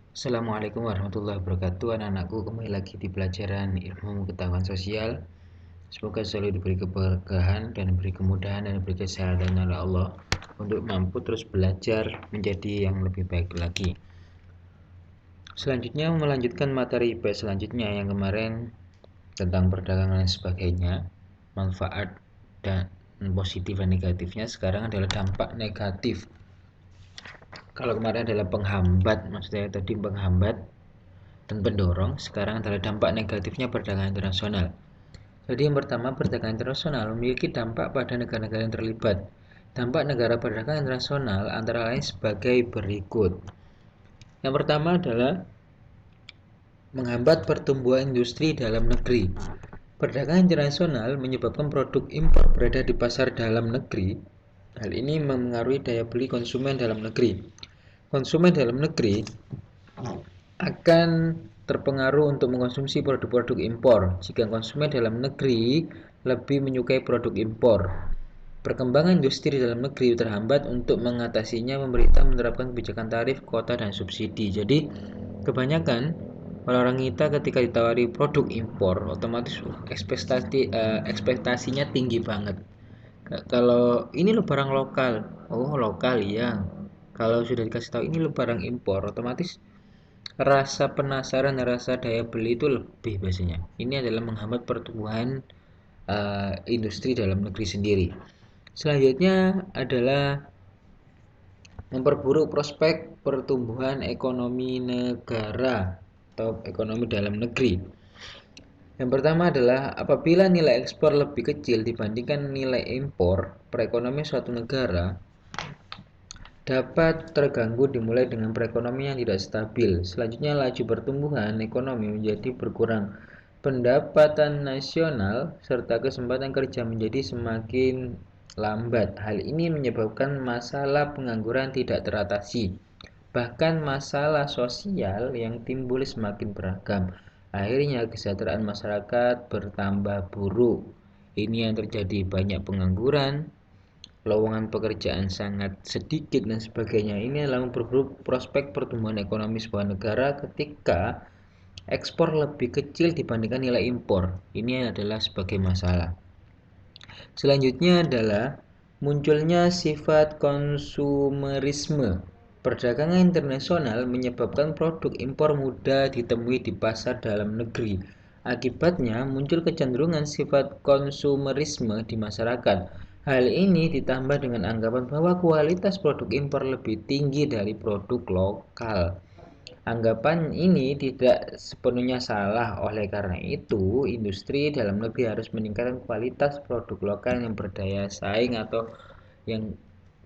Assalamualaikum warahmatullahi wabarakatuh. Anak-anakku, kembali lagi di pelajaran ilmu pengetahuan sosial. Semoga selalu diberi keberkahan dan diberi kemudahan dan diberi kesehatan oleh Allah untuk mampu terus belajar menjadi yang lebih baik lagi. Selanjutnya melanjutkan materi IP selanjutnya yang kemarin tentang perdagangan dan sebagainya, manfaat dan positif dan negatifnya. Sekarang adalah dampak negatif. Kalau kemarin adalah penghambat, maksudnya tadi penghambat dan pendorong, sekarang adalah dampak negatifnya perdagangan internasional. Jadi yang pertama, perdagangan internasional memiliki dampak pada negara-negara yang terlibat. Dampak negara perdagangan internasional antara lain sebagai berikut. Yang pertama adalah menghambat pertumbuhan industri dalam negeri. Perdagangan internasional menyebabkan produk impor berada di pasar dalam negeri. Hal ini mempengaruhi daya beli konsumen dalam negeri. Konsumen dalam negeri akan terpengaruh untuk mengkonsumsi produk-produk impor jika konsumen dalam negeri lebih menyukai produk impor. Perkembangan industri dalam negeri terhambat. Untuk mengatasinya, pemerintah menerapkan kebijakan tarif, kuota, dan subsidi. Jadi, kebanyakan orang-orang kita ketika ditawari produk impor, otomatis ekspektasinya tinggi banget. Kalau ini lo barang lokal, oh lokal ya. Kalau sudah dikasih tahu ini lo barang impor, otomatis rasa penasaran dan rasa daya beli itu lebih biasanya. Ini adalah menghambat pertumbuhan industri dalam negeri sendiri. Selanjutnya adalah memperburuk prospek pertumbuhan ekonomi negara atau ekonomi dalam negeri. Yang pertama adalah apabila nilai ekspor lebih kecil dibandingkan nilai impor, perekonomian suatu negara dapat terganggu dimulai dengan perekonomian yang tidak stabil. Selanjutnya, laju pertumbuhan ekonomi menjadi berkurang. Pendapatan nasional serta kesempatan kerja menjadi semakin lambat. Hal ini menyebabkan masalah pengangguran tidak teratasi. Bahkan masalah sosial yang timbul semakin beragam. Akhirnya kesejahteraan masyarakat bertambah buruk. Ini yang terjadi, banyak pengangguran, lowongan pekerjaan sangat sedikit dan sebagainya. Ini adalah memperburuk prospek pertumbuhan ekonomi sebuah negara ketika ekspor lebih kecil dibandingkan nilai impor. Ini adalah sebagai masalah. Selanjutnya adalah munculnya sifat konsumerisme. Perdagangan internasional menyebabkan produk impor mudah ditemui di pasar dalam negeri. Akibatnya muncul kecenderungan sifat konsumerisme di masyarakat. Hal ini ditambah dengan anggapan bahwa kualitas produk impor lebih tinggi dari produk lokal. Anggapan ini tidak sepenuhnya salah. Oleh karena itu, industri dalam negeri harus meningkatkan kualitas produk lokal yang berdaya saing atau yang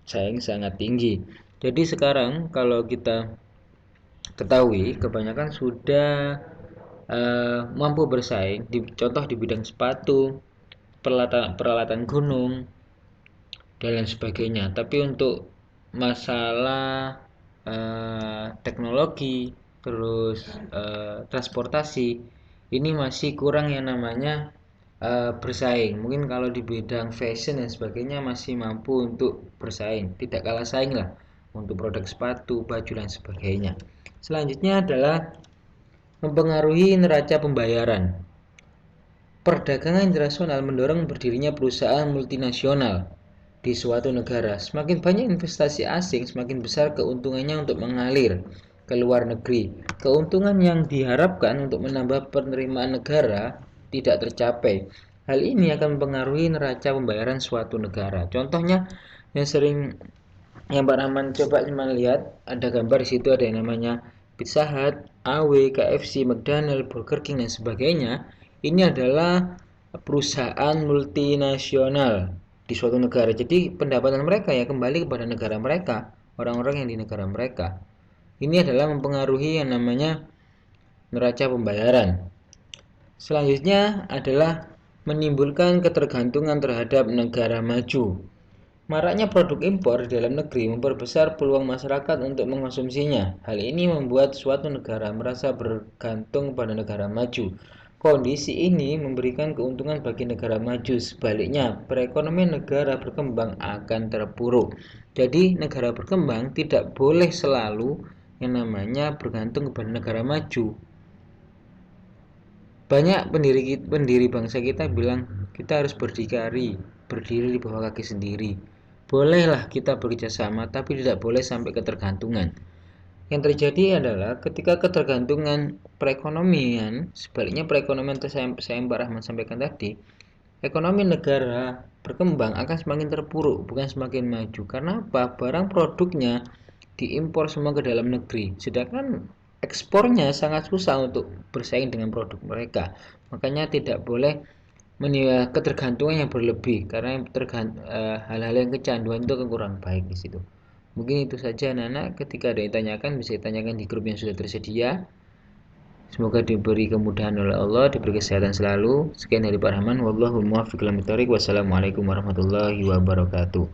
saing sangat tinggi. Jadi sekarang kalau kita ketahui, kebanyakan sudah mampu bersaing, contoh di bidang sepatu, peralatan gunung, dan lain sebagainya. Tapi untuk masalah teknologi, terus transportasi, ini masih kurang yang namanya bersaing. Mungkin kalau di bidang fashion dan sebagainya masih mampu untuk bersaing, tidak kalah saing lah untuk produk sepatu, baju dan sebagainya. Selanjutnya adalah mempengaruhi neraca pembayaran. Perdagangan internasional mendorong berdirinya perusahaan multinasional di suatu negara. Semakin banyak investasi asing, semakin besar keuntungannya untuk mengalir ke luar negeri. Keuntungan yang diharapkan untuk menambah penerimaan negara tidak tercapai. Hal ini akan mempengaruhi neraca pembayaran suatu negara. Contohnya yang sering yang Pak Rahman coba lihat, ada gambar di situ, ada yang namanya Pizza Hut, AW, KFC, McDonald, Burger King dan sebagainya. Ini adalah perusahaan multinasional di suatu negara. Jadi pendapatan mereka ya kembali kepada negara mereka, orang-orang yang di negara mereka. Ini adalah mempengaruhi yang namanya neraca pembayaran. Selanjutnya adalah menimbulkan ketergantungan terhadap negara maju. Maraknya produk impor di dalam negeri memperbesar peluang masyarakat untuk mengkonsumsinya. Hal ini membuat suatu negara merasa bergantung pada negara maju. Kondisi ini memberikan keuntungan bagi negara maju. Sebaliknya, perekonomian negara berkembang akan terpuruk. Jadi, negara berkembang tidak boleh selalu yang namanya bergantung kepada negara maju. Banyak pendiri bangsa kita bilang kita harus berdikari, berdiri di bawah kaki sendiri. Bolehlah kita bekerja sama, tapi tidak boleh sampai ketergantungan. Yang terjadi adalah ketika ketergantungan perekonomian, sebaliknya perekonomian saya Mbak Rahman sampaikan tadi, ekonomi negara berkembang akan semakin terpuruk, bukan semakin maju. Karena apa? Barang produknya diimpor semua ke dalam negeri, sedangkan ekspornya sangat susah untuk bersaing dengan produk mereka. Makanya tidak boleh ketergantungan yang berlebih, karena hal-hal yang kecanduan itu kurang baik di situ. Mungkin itu saja anak-anak, ketika ada yang ditanyakan bisa ditanyakan di grup yang sudah tersedia. Semoga diberi kemudahan oleh Allah, diberi kesehatan selalu. Sekian dari Pak Rahman, wallahul muwaffiq ila thoriq. Wassalamualaikum warahmatullahi wabarakatuh.